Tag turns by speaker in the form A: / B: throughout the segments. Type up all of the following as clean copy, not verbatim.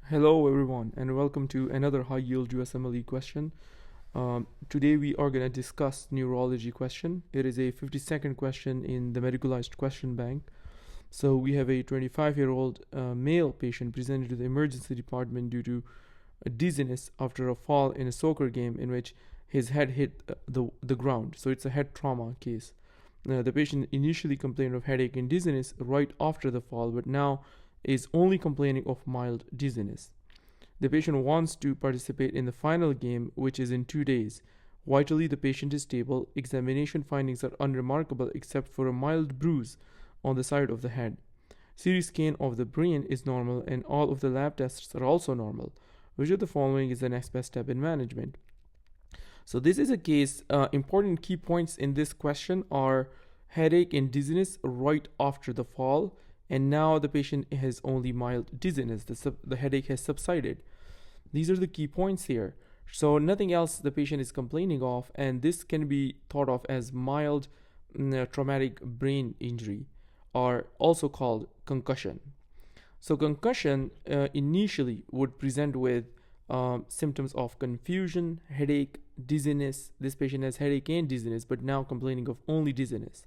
A: Hello everyone and welcome to another high yield USMLE question. Today we are going to discuss neurology question. It is a 50-second question in the medicalized question bank. So we have a 25-year-old male patient presented to the emergency department due to a dizziness after a fall in a soccer game in which his head hit the ground. So it's a head trauma case. The patient initially complained of headache and dizziness right after the fall, but now is only complaining of mild dizziness. The patient wants to participate in the final game, which is in 2 days. Vitally, the patient is stable. Examination findings are unremarkable except for a mild bruise on the side of the head. CT scan of the brain is normal, and all of the lab tests are also normal. Which of the following is the next best step in management? So this is a case. Important key points in this question are headache and dizziness right after the fall, and now the patient has only mild dizziness. The headache has subsided. These are the key points here. So nothing else the patient is complaining of, and this can be thought of as mild traumatic brain injury, or also called concussion. So concussion initially would present with symptoms of confusion, headache, dizziness. This patient has headache and dizziness, but now complaining of only dizziness.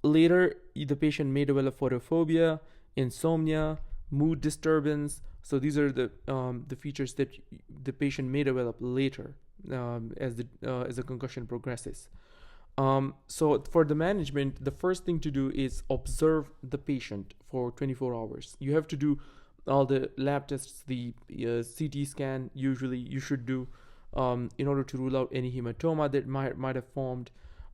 A: Later, the patient may develop photophobia, insomnia, mood disturbance. So these are the features that the patient may develop later as the concussion progresses. So for the management, the first thing to do is observe the patient for 24 hours. You have to do all the lab tests, the CT scan. Usually, you should do in order to rule out any hematoma that might have formed.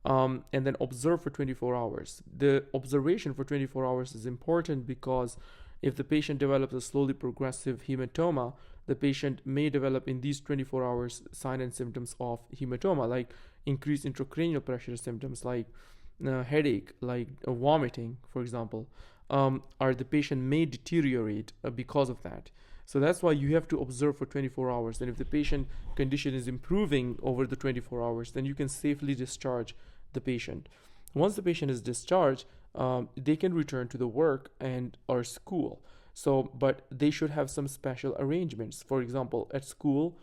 A: And then observe for 24 hours. The observation for 24 hours is important because if the patient develops a slowly progressive hematoma, the patient may develop in these 24 hours signs and symptoms of hematoma, like increased intracranial pressure symptoms, like headache, like vomiting, for example, or the patient may deteriorate because of that. So that's why you have to observe for 24 hours. And if the patient condition is improving over the 24 hours, then you can safely discharge the patient. Once the patient is discharged, they can return to the work and or school. So, but they should have some special arrangements. For example, at school,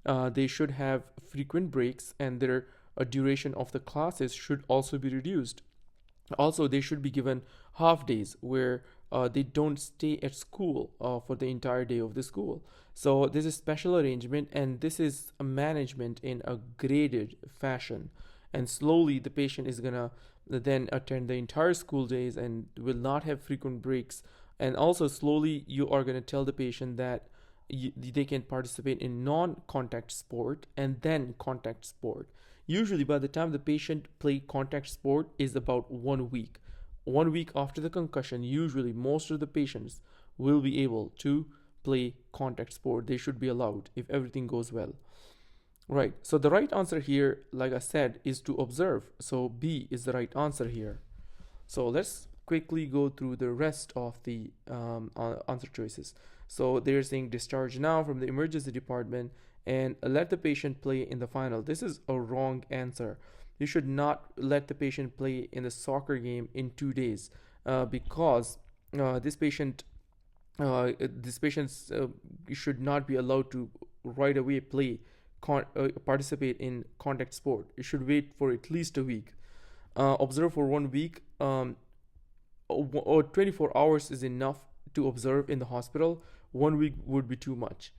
A: they should have frequent breaks, and their duration of the classes should also be reduced. Also, they should be given half days where they don't stay at school for the entire day of the school. So this is special arrangement, and this is a management in a graded fashion. And slowly the patient is gonna then attend the entire school days and will not have frequent breaks. And also slowly you are gonna tell the patient that they can participate in non-contact sport and then contact sport. Usually by the time the patient play contact sport is about 1 week. 1 week after the concussion, usually most of the patients will be able to play contact sport. They should be allowed if everything goes well. Right, so the right answer here, like I said, is to observe. So B is the right answer here. So let's quickly go through the rest of the answer choices. So they're saying discharge now from the emergency department and let the patient play in the final. This is a wrong answer. You should not let the patient play in the soccer game in 2 days because this patient should not be allowed to right away participate in contact sport. You should wait for at least a week. Observe for 1 week, or 24 hours is enough to observe in the hospital. 1 week would be too much.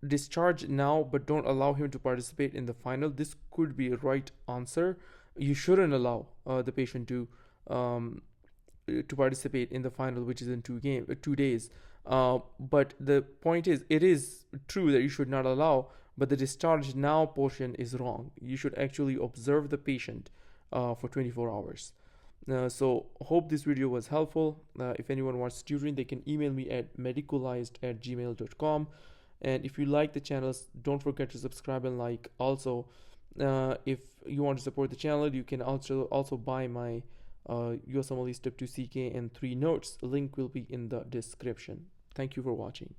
A: Discharge now, but don't allow him to participate in the final. This could be a right answer. You shouldn't allow the patient to participate in the final, which is in 2 days. But the point is, it is true that you should not allow, but the discharge now portion is wrong. You should actually observe the patient for 24 hours. So hope this video was helpful. If anyone wants tutoring, they can email me at medicalized@gmail.com. And if you like the channels, don't forget to subscribe and like. Also, if you want to support the channel, you can also buy my USMLE Step 2 CK and 3 notes. Link will be in the description. Thank you for watching.